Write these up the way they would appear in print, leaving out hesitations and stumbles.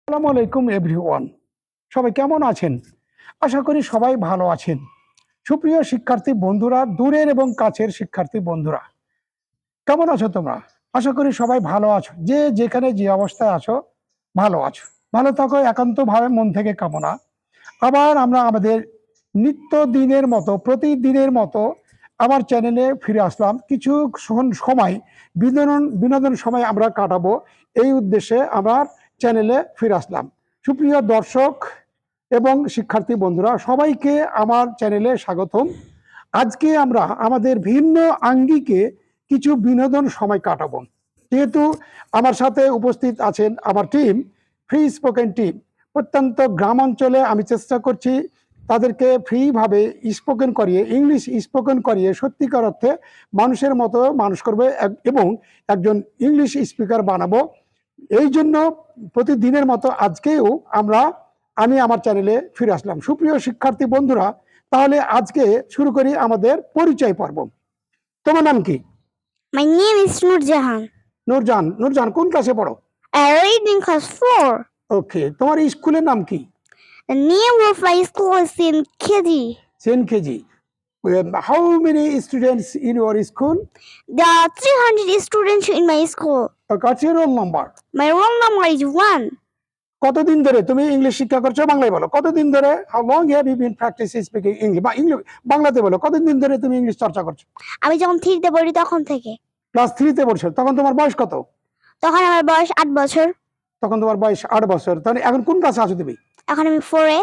আসসালামু আলাইকুম এভরিওয়ান, সবাই কেমন আছেন? আশা করি সবাই ভালো আছেন। সুপ্রিয় শিক্ষার্থী বন্ধুরা, দূরের এবং কাছের শিক্ষার্থী বন্ধুরা, কেমন আছো তোমরা? আশা করি সবাই ভালো আছো। যে যেখানে যে অবস্থায় আছো ভালো আছো, ভালো থাকো একান্তভাবে মন থেকে কামনা। আবার আমরা আমাদের নিত্যদিনের মতো প্রতিদিনের মতো আমার চ্যানেলে ফিরে আসলাম। কিছু সময় বিনোদন সময় আমরা কাটাবো, এই উদ্দেশ্যে আমার চ্যানেলে ফিরে আসলাম। সুপ্রিয় দর্শক এবং শিক্ষার্থী বন্ধুরা, সবাইকে আমার চ্যানেলে স্বাগতম। আজকে আমরা আমাদের ভিন্ন আঙ্গিকে কিছু বিনোদন সময় কাটাবো। যেহেতু আমার সাথে উপস্থিত আছেন আমার টিম, ফ্রি স্পোকেন টিম। প্রত্যন্ত গ্রাম অঞ্চলে আমি চেষ্টা করছি তাদেরকে ফ্রিভাবে স্পোকেন করিয়ে, ইংলিশ স্পোকেন করিয়ে সত্যিকার অর্থে মানুষের মতো মানুষ করবে এবং একজন ইংলিশ স্পিকার বানাবো। এই জন্য প্রতিদিনের মতো আজকেও আমি আমার চ্যানেলে ফিরে আসলাম। সুপ্রিয় শিক্ষার্থী বন্ধুরা, তাহলে আজকে শুরু করি আমাদের পরিচয় পর্ব। তোমার নাম কি? My name is Nurjahan. Nurjahan কোন ক্লাসে পড়ো? I read in class 4. ওকে, তোমার স্কুলের নাম কি? The name of my school is in KG. KG. How many students in your school? There are 300 students in my school. What's your roll number? My roll number is 1. কতদিন ধরে তুমি English শিক্ষা করছো? বাংলায় বলো। কতদিন ধরে? How long have you been practicing speaking English? বাংলাতে বলো, কতদিন ধরে তুমি ইংলিশ চর্চা করছো? আমি যখন 3তে পড়ি তখন থেকে। ক্লাস 3তে পড়ছো, তখন তোমার বয়স কত? তখন আমার বয়স 8 বছর। তখন তোমার বয়স 8 বছর। তাহলে এখন কোন ক্লাসে আছো তুমি? এখন আমি 4-এ।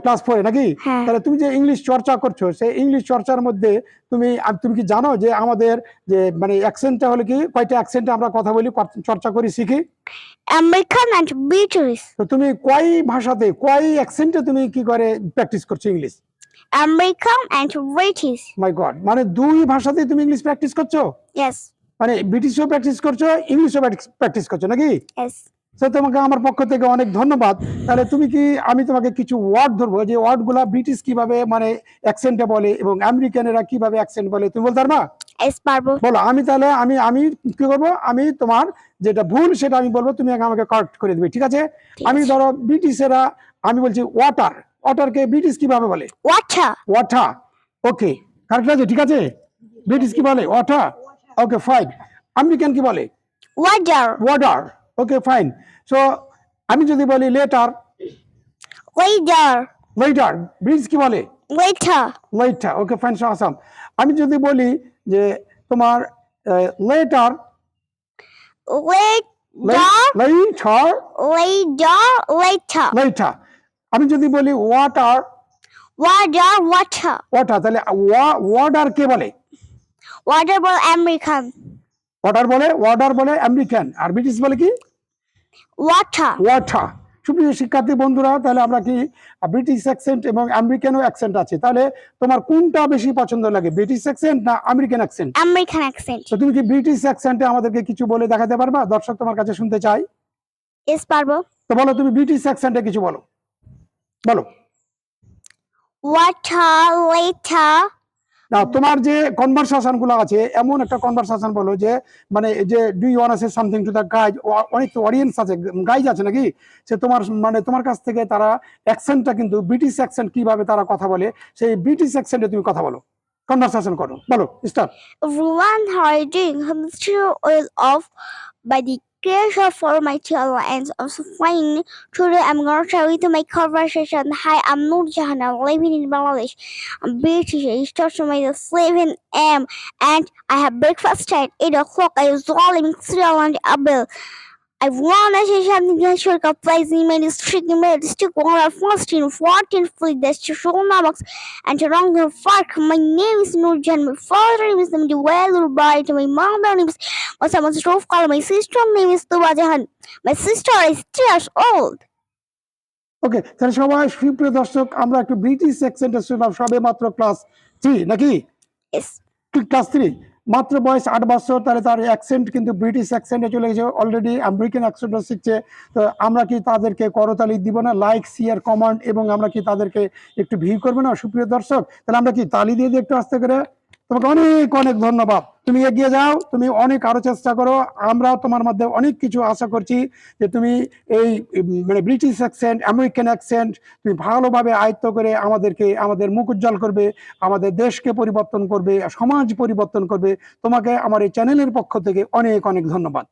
ক্লাস 4 নাকি? হ্যাঁ। তাহলে তুমি যে ইংলিশ চর্চা করছো, সেই ইংলিশ চর্চার মধ্যে তুমি কি জানো যে আমাদের যে মানে অ্যাকসেন্টটা হলো কি, কয়টা অ্যাকসেন্টে আমরা কথা বলি, চর্চা করি, শিখি? American and British. তো তুমি কয় ভাষাতে, কয় অ্যাকসেন্টে তুমি কি করে প্র্যাকটিস করছো English? American and British. My God, মানে দুই ভাষাতে তুমি ইংলিশ প্র্যাকটিস করছো? ইয়েস। মানে ব্রিটিশও প্র্যাকটিস করছো, ইংলিশও প্র্যাকটিস করছো নাকি? ইয়েস। তো তোমাকে আমার পক্ষ থেকে অনেক ধন্যবাদ। তাহলে আমি তোমাকে কিছু ওয়ার্ড ধরবো, যে ওয়ার্ডগুলা ব্রিটিশ কিভাবে মানে অ্যাকসেন্টে বলে এবং আমেরিকানেরা কিভাবে অ্যাকসেন্ট বলে, তুমি বলতে পারবা? এস পারবো। বলো। আমি কি করবো, আমি তোমার যেটা ভুল সেটা আমি বলবো, তুমি আমাকে কারেক্ট করে দিবে, ঠিক আছে? আমি ধরো ব্রিটিশেরা, আমি বলছি ওয়াটারকে ব্রিটিশ কিভাবে বলে? ওয়াটার। ওকে, কারেক্ট আছে, ঠিক আছে? ব্রিটিশ কি বলে? ওয়াটার। ওকে, ফাইন। আমেরিকান কি বলে? ওয়াটার। ওকে, ফাইন। সো আমি যদি বলি লেটার, ব্রিটিশ কি বলে? লেটার। ওকে, ফাইন, সো আসাম। আমি যদি বলি যে তোমার লেটার, আমি যদি বলি ওয়াটার, তাহলে ওয়াটার কে বলে? ওয়াটার বলে আমেরিকান। ওয়াটার বলে আমেরিকান, আর ব্রিটিশ বলে কি? ওয়াটার। সুপ্রিয় শিক্ষার্থী বন্ধুরা, তাহলে আমরা কি ব্রিটিশ অ্যাকসেন্ট এবং আমেরিকানও অ্যাকসেন্ট আছে, তাহলে তোমার কোনটা বেশি পছন্দ লাগে, ব্রিটিশ অ্যাকসেন্ট না আমেরিকান অ্যাকসেন্ট? American accent. তো তুমি কি ব্রিটিশ অ্যাকসেন্টে আমাদেরকে কিছু বলে দেখাতে পারবা? দর্শক তোমার কাছে শুনতে চাই। ইয়েস পারবো। তো বলো, তুমি ব্রিটিশ অ্যাকসেন্টে কিছু বলো। Water, letter. না, তোমার যে কনভারসেশন গুলো আছে, এমন একটা কনভারসেশন বলো যে মানে যে do you want to say something to the guys. অনেক তো অডিয়েন্স আছে, গাইজ আছে নাকি, সে তোমার কাছ থেকে তারা অ্যাকসেন্টটা কিন্তু ব্রিটিশ অ্যাকসেন্ট কিভাবে তারা কথা বলে, সেই ব্রিটিশ অ্যাকসেন্টে তুমি কথা বলো, কনভারসেশন করো, বলো, start. Everyone hiding hamster oil off by the creation for my channel and also fine. Today I'm gonna share with you my conversation. Hi, I'm Nurjahan. I'm living in Bangladesh. I'm British. I started my 7 a.m. and I have breakfast at 8 o'clock. I was swallowing cereal and apple. I wanna say something that should apply in my district. In my district, 114 fleet that's Shonamax and around the park. My name is Nurjan. My father name is Namdi Welurbai. My mother name is Masamas Rofkal. My sister name is Tubajahan. My sister is 3 years old. ওকে, তাহলে সবাই সুপ্রিয় দর্শক, আমরা একটু British অ্যাকসেন্টে শুনলাম, সবে মাত্র class 3 নাকি? Yes. ক্লাস 3, মাত্র বয়স 8 বছর, তাহলে তার অ্যাকসেন্ট কিন্তু ব্রিটিশ অ্যাকসেন্টে চলে গেছে, অলরেডি আমেরিকান অ্যাকসেন্টও শিখছে। তো আমরা কি তাদেরকে করতালি দিব না? লাইক, শেয়ার, কমেন্ট, এবং আমরা কি তাদেরকে একটু ভিউ করবো না সুপ্রিয় দর্শক? তাহলে আমরা কি তালি দিয়ে দিই একটু আস্তে করে? তো তোমাকে অনেক অনেক ধন্যবাদ। তুমি এগিয়ে যাও, তুমি অনেক আরো চেষ্টা করো। আমরা তোমার মধ্যে অনেক কিছু আশা করছি যে তুমি এই মানে ব্রিটিশ অ্যাকসেন্ট, আমেরিকান অ্যাকসেন্ট তুমি ভালোভাবে আয়ত্ত করে আমাদের মুখ উজ্জ্বল করবে, আমাদের দেশকে পরিবর্তন করবে, সমাজ পরিবর্তন করবে। তোমাকে আমার এই চ্যানেলের পক্ষ থেকে অনেক অনেক ধন্যবাদ।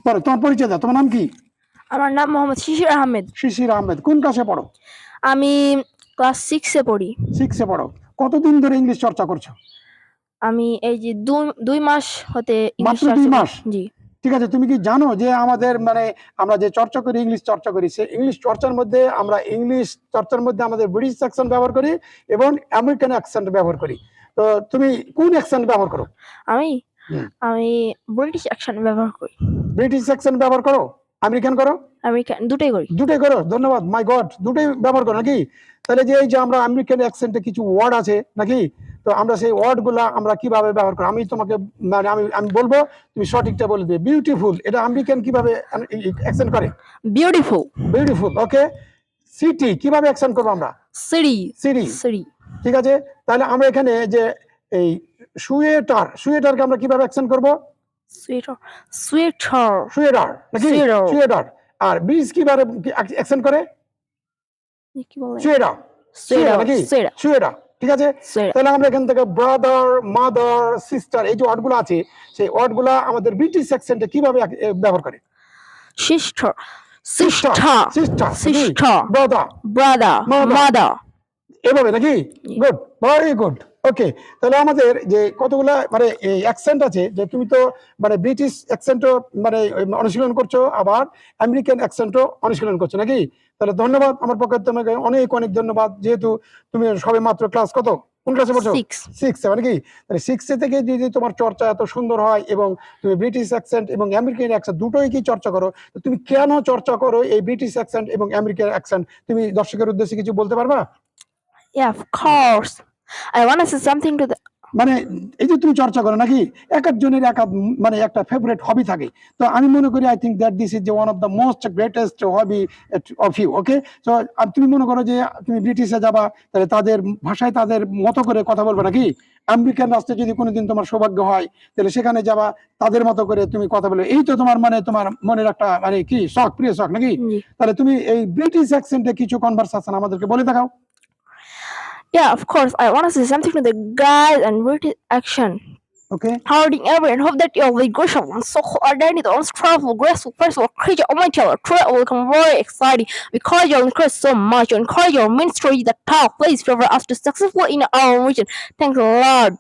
পরে তোমার পরিচয় দাও, তোমার নাম কি? আমার নাম মোহাম্মদ শিশির আহমেদ। শিশির আহমেদ। কোন ক্লাসে পড়ো? আমি ক্লাস 6-এ পড়ি। 6-এ পড়ো। কতদিন ধরে ইংলিশ চর্চা করছো? আমি এই যে 2 মাস হতে ইংলিশ মাত্র 2 মাস? জি। ঠিক আছে, তুমি কি জানো যে আমাদের মানে আমরা যে চর্চা করি, ইংলিশ চর্চা করি, সেই ইংলিশ চর্চার মধ্যে আমাদের ব্রিটিশ অ্যাকসেন্ট ব্যবহার করি এবং আমেরিকান অ্যাকসেন্ট ব্যবহার করি। তো তুমি কোন অ্যাকসেন্ট ব্যবহার করো? আমি ব্রিটিশ অ্যাকসেন্ট ব্যবহার করি। ব্রিটিশ অ্যাকসেন্ট ব্যবহার করো? আমেরিকান করো? আমেরিকান দুটোই করি। দুটোই করো? ধন্যবাদ, মাই গড, দুটোই ব্যবহার করো নাকি? তাহলে যে এই যে আমরা আমেরিকান অ্যাকসেন্টে কিছু ওয়ার্ড আছে নাকি, তো আমরা সেই ওয়ার্ড গুলা আমরা কিভাবে ব্যবহার করি আমি তোমাকে মানে আমি বলবো, তুমি সঠিকটা বলে দিবে। বিউটিফুল, এটা আমেরিকান কিভাবে অ্যাকসেন্ট করে? বিউটিফুল। বিউটিফুল, ওকে। সিটি কিভাবে অ্যাকসেন্ট করবো আমরা? সিটি। সিটি। সিটি। ঠিক আছে, তাহলে আমরা এখানে যে এই সুয়েটারকে আমরা কিভাবে অ্যাকসেন্ট করবো? সুয়েটার। সুয়েটার। সুয়েটার নাকি? সুয়েটার। সুয়েটার। আর ব্রিজ কিভাবে অ্যাকসেন্ট করে? কি বলে? সুয়েটার। সুয়েটার নাকি? সুয়েটার। ঠিক আছে, তাহলে আমরা এখান থেকে ব্রাদার, মাদার, সিস্টার এই যে ওয়ার্ডগুলো আছে, সেই ওয়ার্ডগুলা আমাদের ব্রিটিশ অ্যাকসেন্টে কিভাবে ব্যবহার করে? Sister. Sister, sister. Sister, brother, brother, mother. এভাবে নাকি? Good, very good. ওকে, তাহলে আমাদের যে কতগুলা মানে এই অ্যাকসেন্ট আছে, যে তুমি তো মানে ব্রিটিশ অ্যাকসেন্টও মানে অনুশীলন করছো, আবার আমেরিকান অ্যাকসেন্টও অনুশীলন করছো নাকি? তাহলে ধন্যবাদ, আমার পক্ষে তোমাকে অনেক অনেক ধন্যবাদ। যেহেতু তুমি সবে মাত্র ক্লাস কোন ক্লাসে পড়ছো? 6 মানে কি? তাহলে 6 থেকে যদি তোমার চর্চা এত সুন্দর হয় এবং তুমি ব্রিটিশ অ্যাকসেন্ট এবং আমেরিকান অ্যাকসেন্ট দুটোই কি চর্চা করো, তুমি কেন চর্চা করো এই ব্রিটিশ অ্যাকসেন্ট এবং আমেরিকান অ্যাকসেন্ট, তুমি দর্শকের উদ্দেশ্যে কিছু বলতে পারবা? Yeah, of course. I want to say something to the মানে এই যে তুমি চর্চা করো নাকি, এক একজনের মানে একটা ফেভারিট হবি থাকে। তো আমি মনে করি I think that this is one of the most greatest hobby of you. Okay, তো তুমি মনে করো যে তুমি ব্রিটিশে যাবা, তাহলে তাদের ভাষায় তাদের মতো করে কথা বলবে নাকি? আমেরিকান রাষ্ট্রে যদি কোনোদিন তোমার সৌভাগ্য হয়, তাহলে সেখানে যাবা, তাদের মতো করে তুমি কথা বলবে। এই তো তোমার মানে তোমার মনের একটা মানে কি শখ, প্রিয় শখ নাকি? তাহলে তুমি এই ব্রিটিশ অ্যাকসেন্টে কিছু কনভারসেশন আমাদেরকে বলে দেখাও। Yeah, of course. I want to say something to the guys and British action. Okay. Harding ever and hope that you'll be grateful and so coordinated, unstressful, graceful, personal, creature, oh my child, true will become very exciting because you'll increase so much. You encourage your ministry that power plays favor us to successful in our region. Thanks a lot.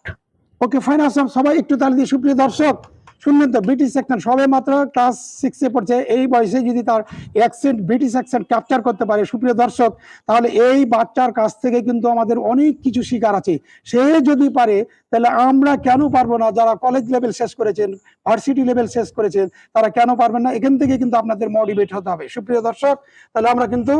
Okay, fine, awesome. সবাই একটু তালি দিয়ে সুপ্রিয় দর্শক শুনলেন তো, British accent সবে মাত্র ক্লাস 6-এ পড়ছে, এই বয়সে যদি তার অ্যাকসেন্ট ব্রিটিশ অ্যাকসেন্ট ক্যাপচার করতে পারে সুপ্রিয় দর্শক, তাহলে এই বাচ্চার কাছ থেকে কিন্তু আমাদের অনেক কিছু শিকার আছে। সে যদি পারে তাহলে আমরা কেন পারবো না? যারা কলেজ লেভেল শেষ করেছেন, ভার্সিটি লেভেল শেষ করেছেন, তারা কেন পারবেন না? এখান থেকে কিন্তু আপনাদের মোটিভেট হতে হবে সুপ্রিয় দর্শক। তাহলে আমরা কিন্তু